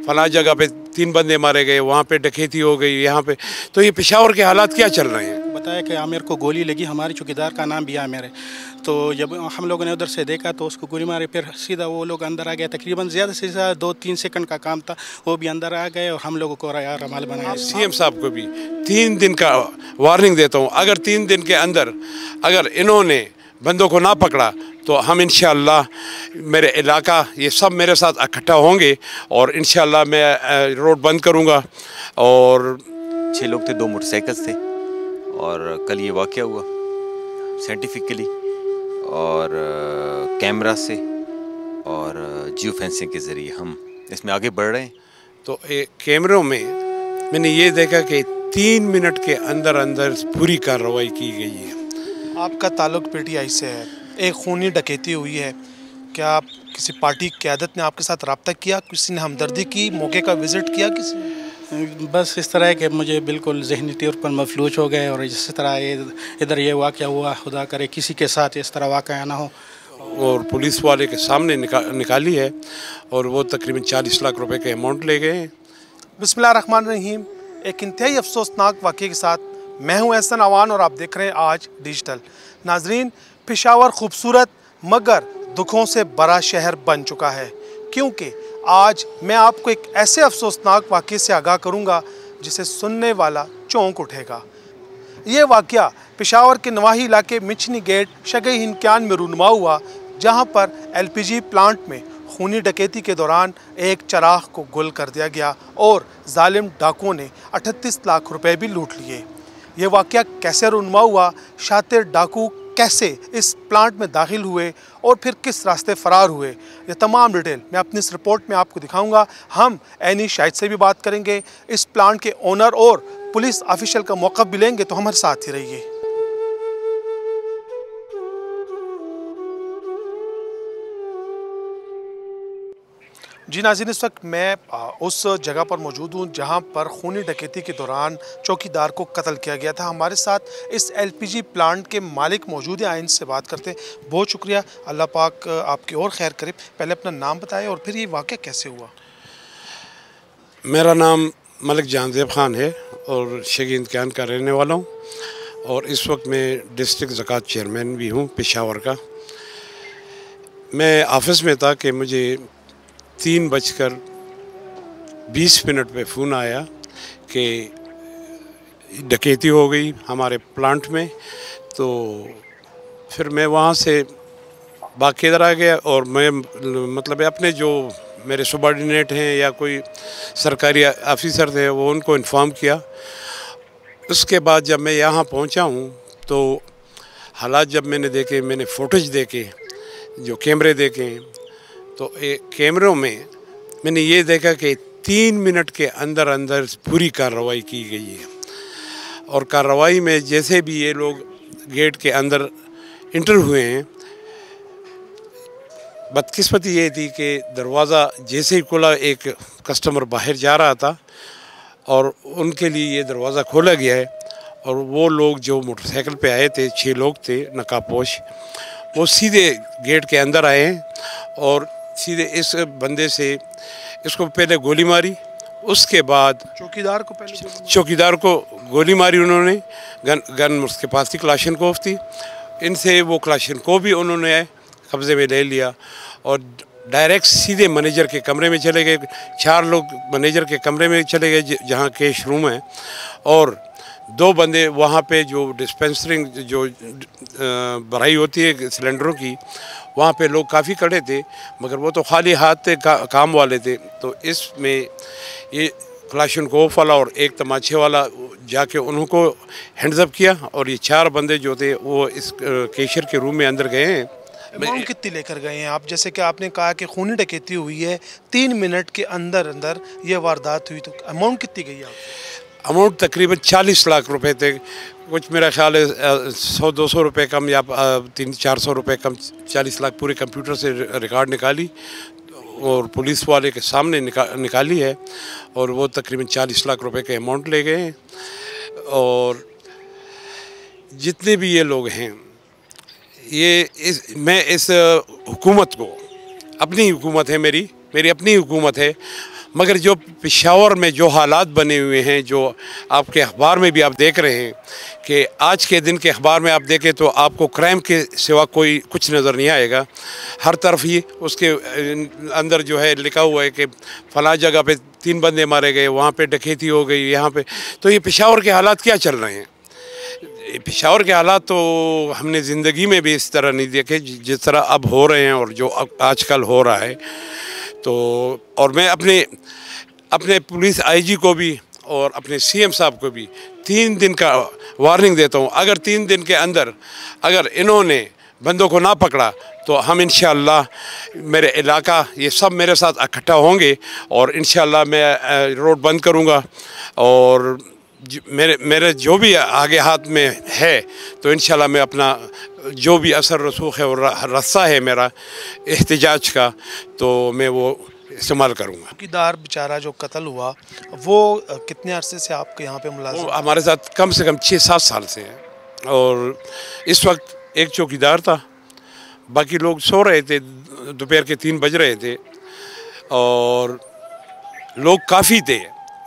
फलां जगह पे 3 बंदे मारे गए, वहाँ पे डकैती हो गई, यहाँ पे। तो ये पेशावर के हालात क्या चल रहे हैं? बताया कि आमिर को गोली लगी, हमारे चौकीदार का नाम भी आमिर है। तो जब हम लोगों ने उधर से देखा तो उसको गोली मारी, फिर सीधा वो लोग अंदर आ गए। तकरीबन ज़्यादा से ज़्यादा 2-3 सेकंड का काम था, वो भी अंदर आ गए और हम लोगों को रमाल बनाया। सीएम साहब को भी 3 दिन का वार्निंग देता हूँ, अगर 3 दिन के अंदर अगर इन्होंने बंदों को ना पकड़ा तो हम इंशाअल्लाह, मेरे इलाका ये सब मेरे साथ इकट्ठा होंगे और इंशाअल्लाह मैं रोड बंद करूँगा। और 6 लोग थे, 2 मोटरसाइकिल्स थे और कल ये वाक़या हुआ साइंटिफिकली और कैमरा से और जियो फेंसिंग के ज़रिए हम इसमें आगे बढ़ रहे हैं। तो कैमरों में मैंने ये देखा कि 3 मिनट के अंदर अंदर पूरी कार्रवाई की गई है। आपका ताल्लुक पीटीआई से है, एक खूनी डकैती हुई है, क्या आप किसी पार्टी की क़यादत ने आपके साथ रब्ता किया, किसी ने हमदर्दी की, मौके का विज़िट किया किसी ने? बस इस तरह है कि मुझे बिल्कुल ज़हनी तौर पर मफलूज हो गए और जिस तरह इधर ये वाक़या हुआ, खुदा करे किसी के साथ इस तरह वाक़या ना हो। और पुलिस वाले के सामने निकाली है और वो तकरीबन 40 लाख रुपए के अमाउंट ले गए हैं। बिस्मिल्लाहिर्रहमानिर्रहीम। एक इंतहाई अफसोसनाक वाक़े के साथ मैं हूं एहसन अवान और आप देख रहे हैं आज डिजिटल। नाजरीन, पेशावर खूबसूरत मगर दुखों से बड़ा शहर बन चुका है, क्योंकि आज मैं आपको एक ऐसे अफसोसनाक वाक़े से आगाह करूंगा जिसे सुनने वाला चौंक उठेगा। ये वाक़या पेशावर के नवाही इलाके मिचनी गेट शगई हिंदकियान में रूनुमा हुआ, जहां पर एलपीजी प्लांट में खूनी डकैती के दौरान एक चराग को गुल कर दिया गया और जालिम डाकुओं ने 38 लाख रुपए भी लूट लिए। ये वाक़या कैसे रूनुमा हुआ, शातिर डाकू कैसे इस प्लांट में दाखिल हुए और फिर किस रास्ते फ़रार हुए, ये तमाम डिटेल मैं अपनी इस रिपोर्ट में आपको दिखाऊंगा। हम ऐनी शाहिद से भी बात करेंगे, इस प्लांट के ओनर और पुलिस ऑफिशियल का मौक़िफ़ भी लेंगे, तो हमारे साथ ही रहिए। जी नाज़रीन, इस वक्त मैं उस जगह पर मौजूद हूँ जहाँ पर खूनी डकैती के दौरान चौकीदार को कत्ल किया गया था। हमारे साथ इस एलपीजी प्लांट के मालिक मौजूद हैं, इनसे बात करते हैं। बहुत शुक्रिया, अल्लाह पाक आपकी और खैर करे। पहले अपना नाम बताएं और फिर ये वाक़या कैसे हुआ। मेरा नाम मलिक जहांज़ेब खान है और शगी हिंदकियान का रहने वाला हूँ और इस वक्त मैं डिस्ट्रिक्ट ज़कात चेयरमैन भी हूँ पेशावर का। मैं ऑफिस में था कि मुझे 3:20 पे फ़ोन आया कि डकैती हो गई हमारे प्लांट में। तो फिर मैं वहाँ से भाग के इधर आ गया और मैं मतलब अपने जो मेरे सबॉर्डिनेट हैं या कोई सरकारी ऑफिसर थे वो उनको इन्फॉर्म किया। उसके बाद जब मैं यहाँ पहुँचा हूँ तो हालात जब मैंने देखे, मैंने फ़ोटेज देखे, जो कैमरे देखे, तो कैमरों में मैंने ये देखा कि 3 मिनट के अंदर अंदर पूरी कार्रवाई की गई है। और कार्रवाई में जैसे भी ये लोग गेट के अंदर इंटर हुए हैं, बदकिस्मती ये थी कि दरवाज़ा जैसे ही खुला, एक कस्टमर बाहर जा रहा था और उनके लिए ये दरवाज़ा खोला गया है और वो लोग जो मोटरसाइकिल पे आए थे, 6 लोग थे नकाबपोश, वो सीधे गेट के अंदर आए हैं और सीधे इस बंदे से इसको पहले गोली मारी। उसके बाद चौकीदार को गोली मारी उन्होंने। गन उसके पास थी, क्लाशनकोफ थी। इनसे वो क्लाशनकोफ भी उन्होंने कब्ज़े में ले लिया और डायरेक्ट सीधे मैनेजर के कमरे में चले गए। 4 लोग मैनेजर के कमरे में चले गए जहाँ कैश रूम है और 2 बंदे वहाँ पे जो डिस्पेंसरिंग जो भराई होती है सिलेंडरों की, वहाँ पे लोग काफ़ी खड़े थे मगर वो तो खाली हाथ थे, काम वाले थे। तो इसमें ये क्लाशनकोफ वाला और एक तमाचे वाला जाके उनको हैंड्सअप किया और ये 4 बंदे जो थे वो इस कैशियर के रूम में अंदर गए हैं। अमाउंट कितनी लेकर गए हैं आप? जैसे कि आपने कहा कि खूनी डकैती हुई है, 3 मिनट के अंदर अंदर ये वारदात हुई, तो अमाउंट कितनी गई आप? अमाउंट तकरीबन 40 लाख रुपए थे। कुछ मेरा ख्याल है 100-200 रुपये कम या 300-400 रुपये कम, 40 लाख पूरे कंप्यूटर से रिकॉर्ड निकाली और पुलिस वाले के सामने निकाली है और वो तकरीबन 40 लाख रुपए के अमाउंट ले गए हैं। और जितने भी ये लोग हैं मैं इस हुकूमत को, अपनी हुकूमत है, मेरी अपनी हुकूमत है, मगर जो पेशावर में जो हालात बने हुए हैं, जो आपके अखबार में भी आप देख रहे हैं कि आज के दिन के अखबार में आप देखें तो आपको क्राइम के सिवा कोई कुछ नज़र नहीं आएगा। हर तरफ ही उसके अंदर जो है लिखा हुआ है कि फ़लाँ जगह पे 3 बंदे मारे गए, वहाँ पे डकैती हो गई, यहाँ पे। तो ये पेशावर के हालात क्या चल रहे हैं? पेशावर के हालात तो हमने ज़िंदगी में भी इस तरह नहीं देखे जिस तरह अब हो रहे हैं और जो आजकल हो रहा है। तो और मैं अपने पुलिस आईजी को भी और अपने सीएम साहब को भी 3 दिन का वार्निंग देता हूँ। अगर 3 दिन के अंदर अगर इन्होंने बंदों को ना पकड़ा तो हम इंशाअल्लाह, मेरे इलाका ये सब मेरे साथ इकट्ठा होंगे और इंशाअल्लाह मैं रोड बंद करूँगा और मेरे जो भी आगे हाथ में है तो इंशाल्लाह मैं अपना जो भी असर रसूख है और रास्ता है मेरा एहतजाज का, तो मैं वो इस्तेमाल करूँगा। चौकीदार बेचारा जो कत्ल हुआ वो कितने अरसे से आपके यहाँ पे मुलाजिम? हमारे साथ कम से कम 6-7 साल से है और इस वक्त एक चौकीदार था, बाकी लोग सो रहे थे, दोपहर के 3 बज रहे थे और लोग काफ़ी थे,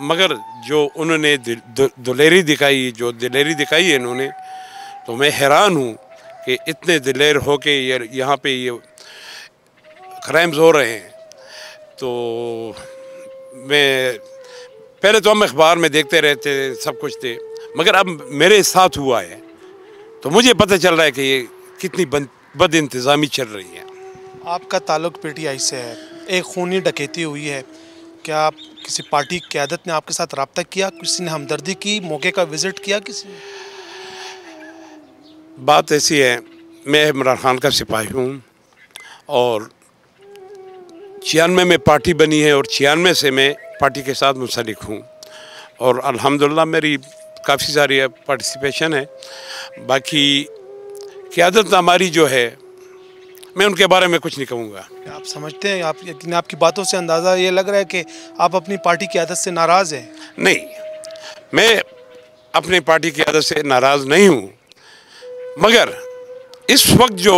मगर जो उन्होंने दिलेरी दिखाई है इन्होंने, तो मैं हैरान हूँ कि इतने दिलेर हो के यहाँ पे ये क्राइम्स हो रहे हैं। तो मैं पहले तो हम अखबार में देखते रहते सब कुछ थे, मगर अब मेरे साथ हुआ है तो मुझे पता चल रहा है कि ये कितनी बद इंतज़ामी चल रही है। आपका ताल्लुक़ पीटीआई से है, एक खूनी डकैती हुई है, क्या आप किसी पार्टी की क़यादत ने आपके साथ रब्ता किया, किसी ने हमदर्दी की, मौके का विज़िट किया किसी ने? बात ऐसी है, मैं इमरान खान का सिपाही हूँ और 96 में पार्टी बनी है और 96 से मैं पार्टी के साथ मुंसलिक हूँ और अल्हम्दुलिल्लाह मेरी काफ़ी सारी पार्टिसिपेशन है। बाकी क़यादत हमारी जो है, मैं उनके बारे में कुछ नहीं कहूँगा। आप समझते हैं, आपकी बातों से अंदाज़ा ये लग रहा है कि आप अपनी पार्टी की आदत से नाराज़ हैं? नहीं, मैं अपनी पार्टी की आदत से नाराज़ नहीं हूँ, मगर इस वक्त जो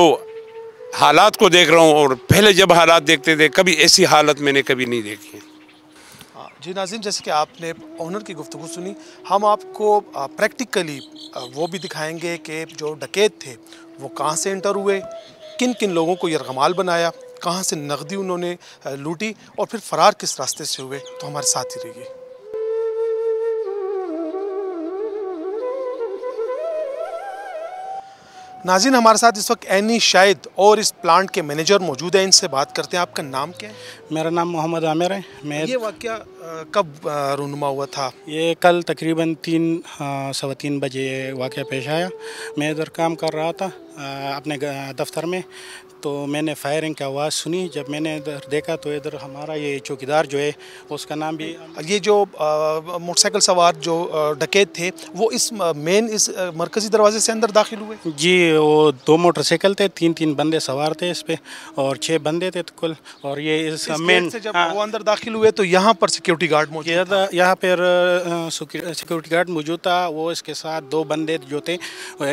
हालात को देख रहा हूँ और पहले जब हालात देखते थे, कभी ऐसी हालत मैंने कभी नहीं देखी। जी नाज़रीन, जैसे कि आपने ऑनर की गुफ्तगू सुनी, हम आपको प्रैक्टिकली वो भी दिखाएंगे कि जो डकैत थे वो कहाँ से एंटर हुए, किन किन लोगों को यरगमाल बनाया, कहाँ से नकदी उन्होंने लूटी और फिर फ़रार किस रास्ते से हुए। तो हमारे साथ ही रहिए। नाज़रीन, हमारे साथ इस वक्त एनी शाहिद और इस प्लांट के मैनेजर मौजूद हैं, इनसे बात करते हैं। आपका नाम क्या है? मेरा नाम मोहम्मद आमिर है। मैं ये वाक़या कब रूनुमा हुआ था? ये कल तकरीबन 3-3:15 बजे वाक़या पेश आया। मैं इधर काम कर रहा था अपने दफ्तर में, तो मैंने फायरिंग की आवाज़ सुनी। जब मैंने इधर देखा तो इधर हमारा ये चौकीदार जो है उसका नाम भी, ये जो मोटरसाइकिल सवार जो डकैत थे वो इस मरकज़ी दरवाजे से अंदर दाखिल हुए? जी, वो 2 मोटरसाइकिल थे, 3 बंदे सवार थे इस पे और 6 बंदे थे कुल। और ये इस मेन से जब वो अंदर दाखिल हुए तो यहाँ पर सिक्योरिटी गार्ड मौजूद था? यहाँ पर सिक्योरिटी गार्ड मौजूद था। वो इसके साथ 2 बंदे जो थे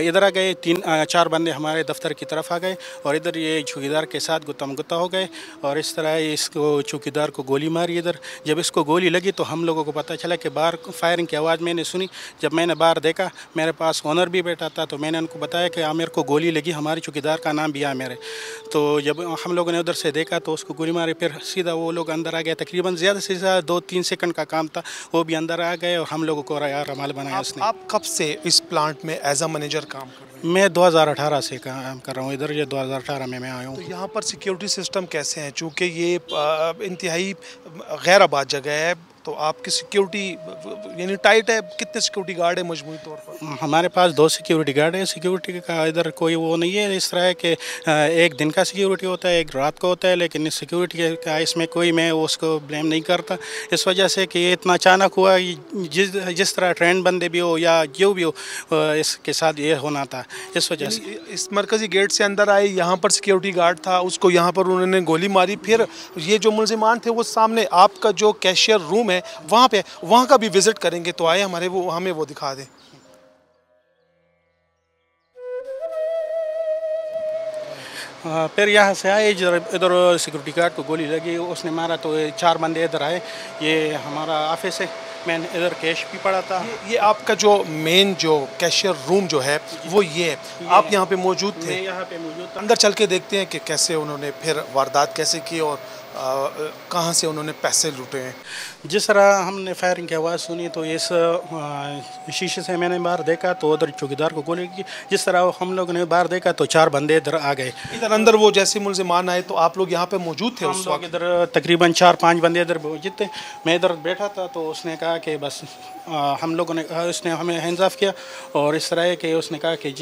इधर आ गए, 3-4 बंदे हमारे दफ्तर की तरफ आ गए और इधर ये चौकीदार के साथ गुत्तम गुत्ता हो गए और इस तरह इसको चौकीदार को गोली मारी इधर। जब इसको गोली लगी तो हम लोगों को पता चला कि बाहर फायरिंग की आवाज़ मैंने सुनी। जब मैंने बाहर देखा, मेरे पास ऑनर भी बैठा था, तो मैंने उनको बताया कि आमिर को गोली लगी, हमारे चौकीदार का नाम भी आमिर है। तो जब हम लोगों ने उधर से देखा तो उसको गोली मारी, फिर सीधा वो लोग अंदर आ गए। तकरीबन ज़्यादा से ज़्यादा 2-3 सेकंड का काम था, वो भी अंदर आ गए और हम लोगों को रमाल बनाया उसने। आप कब से इस प्लांट में एज अ मैनेजर काम कर रहे हैं? मैं 2018 से काम कर रहा हूँ इधर। ये 2018 में मैं आया हूँ। तो यहाँ पर सिक्योरिटी सिस्टम कैसे हैं? चूँकि ये इंतहाई गैर आबाद जगह है, तो आपकी सिक्योरिटी यानी टाइट है। कितने सिक्योरिटी गार्ड है मजमूई तौर पर? हमारे पास 2 सिक्योरिटी गार्ड है। सिक्योरिटी का इधर कोई वो नहीं है, इस तरह है कि एक दिन का सिक्योरिटी होता है, एक रात को होता है, लेकिन इस सिक्योरिटी का इसमें कोई मैं उसको ब्लेम नहीं करता, इस वजह से कि ये इतना अचानक हुआ। जिस तरह ट्रेंड बंदे भी हो या जो भी हो, इसके साथ ये होना था, इस वजह से। इस मरकज़ी गेट से अंदर आए, यहाँ पर सिक्योरिटी गार्ड था, उसको यहाँ पर उन्होंने गोली मारी, फिर ये जो मुलजिमान थे वो सामने आपका जो कैशियर रूम है वहाँ पे, वहाँ का भी विजिट करेंगे। तो आए हमें वो दिखा दें। फिर यहाँ से आए, इधर सिक्योरिटी गार्ड को गोली लगी, उसने मारा तो 4 बंदे इधर आए। ये हमारा ऑफिस है, मैं इधर कैश भी पड़ा था। ये आपका जो मेन जो कैशियर रूम जो है वो ये है, आप यहाँ पे मौजूद थे? मैं यहाँ पे मौजूद था। अंदर चल के देखते हैं कि कैसे उन्होंने फिर वारदात कैसे की और कहाँ से उन्होंने पैसे लूटे हैं। जिस तरह हमने फायरिंग की आवाज़ सुनी तो इस शीशे से मैंने बाहर देखा तो उधर चौकीदार को गोली की। जिस तरह हम लोगों ने बाहर देखा तो 4 बंदे इधर आ गए। इधर अंदर वो जैसे मुलजिमान आए तो आप लोग यहाँ पे मौजूद थे? हम लोग इधर तकरीबन 4-5 बंदे इधर मौजूद थे। मैं इधर बैठा था तो उसने कहा कि बस हम लोगों ने, उसने हमें हैंड्स ऑफ किया और इस तरह है कि उसने कहा कि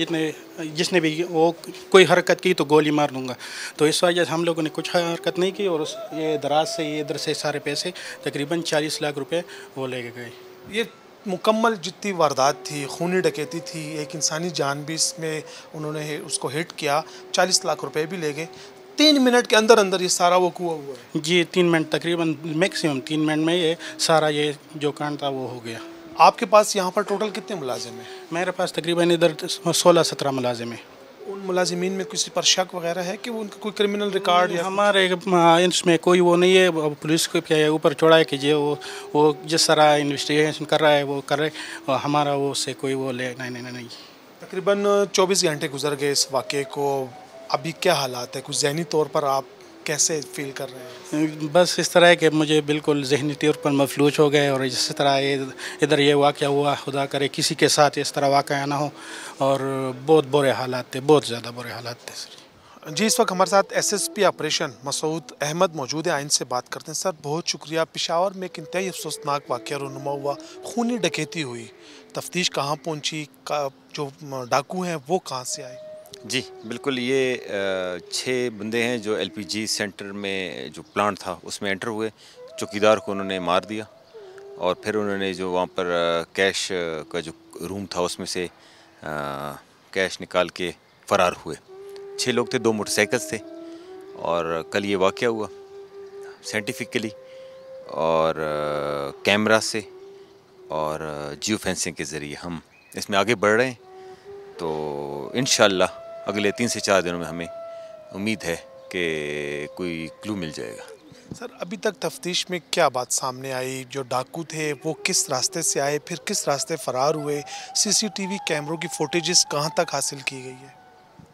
जिसने भी वो कोई हरकत की तो गोली मार दूंगा। तो इस वजह से हम लोगों ने कुछ हरकत नहीं की और ये दराज से ये इधर से सारे पैसे तकरीबन 40 लाख रुपए वो ले गए। ये मुकम्मल जितनी वारदात थी, खूनी डकैती थी, एक इंसानी जान भी इसमें उन्होंने उसको हिट किया, 40 लाख रुपए भी ले गए। 3 मिनट के अंदर अंदर ये सारा वो हुआ है जी। 3 मिनट तकरीबन, मैक्सिमम 3 मिनट में ये सारा ये जो कांड था वो हो गया। आपके पास यहाँ पर टोटल कितने मुलाजिम हैं? मेरे पास तकरीबन इधर 16-17 मुलाजिम हैं। उन मुलाजिमीन में किसी पर शक वगैरह है कि वो उनका कोई क्रिमिनल रिकॉर्ड या हमारे इसमें कोई वो नहीं है। पुलिस को क्या ऊपर छोड़ा है कि जो वो जिस तरह इन्वेस्टिगेशन कर रहा है वो कर रहे, और हमारा वो से कोई वो ले नहीं। तकरीबन 24 घंटे गुजर गए इस वाक़े को, अभी क्या हालात है? कुछ ज़हनी तौर पर आप कैसे फील कर रहे हैं? बस इस तरह है कि मुझे बिल्कुल ज़हनी तौर पर मफलूज हो गए, और जिस तरह इधर ये वाक़या हुआ, खुदा करे किसी के साथ इस तरह वाक़या ना हो। और बहुत बुरे हालात थे, बहुत ज़्यादा बुरे हालात थे सर। जी, इस वक्त हमारे साथ SSP ऑपरेशन मसूद अहमद मौजूद है, आइन से बात करते हैं। सर बहुत शुक्रिया। पेशावर में एक इंतहाई अफसोसनाक वाक़या रूनुमा हुआ, खूनी डकैती हुई, तफ्तीश कहाँ पहुँची, जो डाकू हैं वो कहाँ से आए? जी बिल्कुल, ये 6 बंदे हैं जो LPG सेंटर में जो प्लांट था उसमें एंटर हुए। चौकीदार को उन्होंने मार दिया और फिर उन्होंने जो वहाँ पर कैश का जो रूम था उसमें से कैश निकाल के फ़रार हुए। 6 लोग थे, 2 मोटरसाइकिल्स थे। और कल ये वाक़या हुआ साइंटिफिकली और कैमरा से और जियो फेंसिंग के ज़रिए हम इसमें आगे बढ़ रहे हैं। तो इंशाअल्लाह अगले 3 से 4 दिनों में हमें उम्मीद है कि कोई क्लू मिल जाएगा। सर अभी तक तफ्तीश में क्या बात सामने आई? जो डाकू थे वो किस रास्ते से आए, फिर किस रास्ते फ़रार हुए? CCTV कैमरों की फुटेजेस कहाँ तक हासिल की गई है?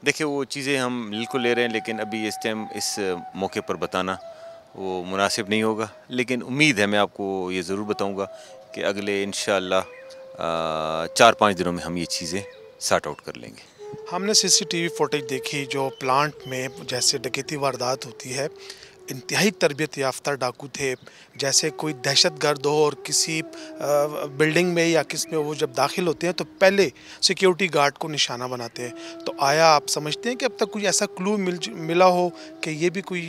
देखिए, वो चीज़ें हम बिल्कुल ले रहे हैं, लेकिन अभी इस टाइम इस मौके पर बताना वो मुनासिब नहीं होगा। लेकिन उम्मीद है, मैं आपको ये ज़रूर बताऊँगा कि अगले इंशाअल्लाह 4-5 दिनों में हम ये चीज़ें सॉर्ट आउट कर लेंगे। हमने CCTV फुटेज देखी जो प्लांट में जैसे डकैती वारदात होती है, इंतहाई तरबियत याफ्ता डाकू थे, जैसे कोई दहशतगर्द हो और किसी बिल्डिंग में या किस में वो जब दाखिल होते हैं तो पहले सिक्योरिटी गार्ड को निशाना बनाते हैं। तो आया आप समझते हैं कि अब तक कोई ऐसा क्लू मिला हो कि ये भी कोई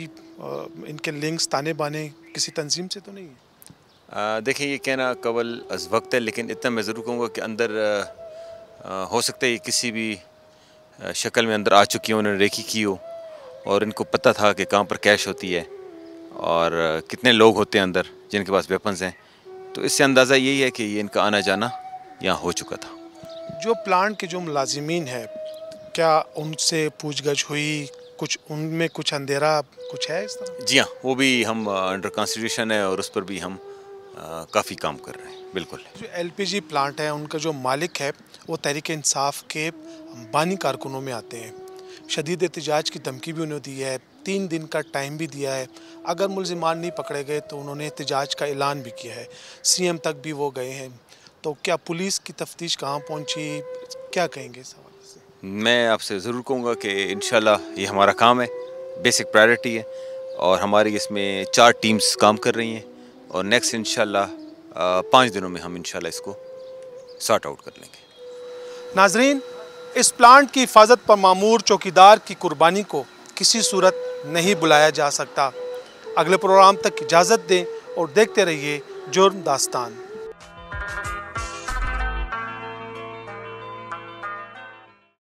इनके लिंक्स ताने बाने किसी तंजीम से तो नहीं है? देखिए, ये कहना कबल अज़ वक्त है, लेकिन इतना मैं ज़रूर कहूँगा कि अंदर हो सकता है ये किसी भी शक्ल में अंदर आ चुकी हो, उन्होंने रेकी की हो और इनको पता था कि कहाँ पर कैश होती है और कितने लोग होते हैं अंदर जिनके पास वेपन्स हैं। तो इससे अंदाज़ा यही है कि ये इनका आना जाना यहाँ हो चुका था। जो प्लांट के जो मुलाजिमीन है, क्या उनसे पूछगछ हुई? कुछ उनमें कुछ अंधेरा कुछ है इस तरह? जी हाँ, वो भी हम अंडर कंसिडरेशन है और उस पर भी हम काफ़ी काम कर रहे हैं। बिल्कुल। जो LPG प्लांट है उनका जो मालिक है वो तहरीक इंसाफ के बानी कारकुनों में आते हैं। शदीद एहतजाज की धमकी भी उन्हें दी है, 3 दिन का टाइम भी दिया है। अगर मुलजिमान नहीं पकड़े गए तो उन्होंने एहतजाज का ऐलान भी किया है, CM तक भी वो गए हैं। तो क्या पुलिस की तफ्तीश कहाँ पहुँची, क्या कहेंगे इस हवाले से? मैं आपसे ज़रूर कहूँगा कि इंशाल्लाह ये हमारा काम है, बेसिक प्रायोरिटी है और हमारी इसमें 4 टीम्स काम कर रही हैं और नेक्स्ट इंशाल्लाह 5 दिनों में हम इंशाल्लाह इसको सॉर्ट आउट कर लेंगे। नाजरीन, इस प्लांट की हिफाजत पर मामूर चौकीदार की कुर्बानी को किसी सूरत नहीं बुलाया जा सकता। अगले प्रोग्राम तक इजाज़त दें और देखते रहिए जुर्म दास्तान।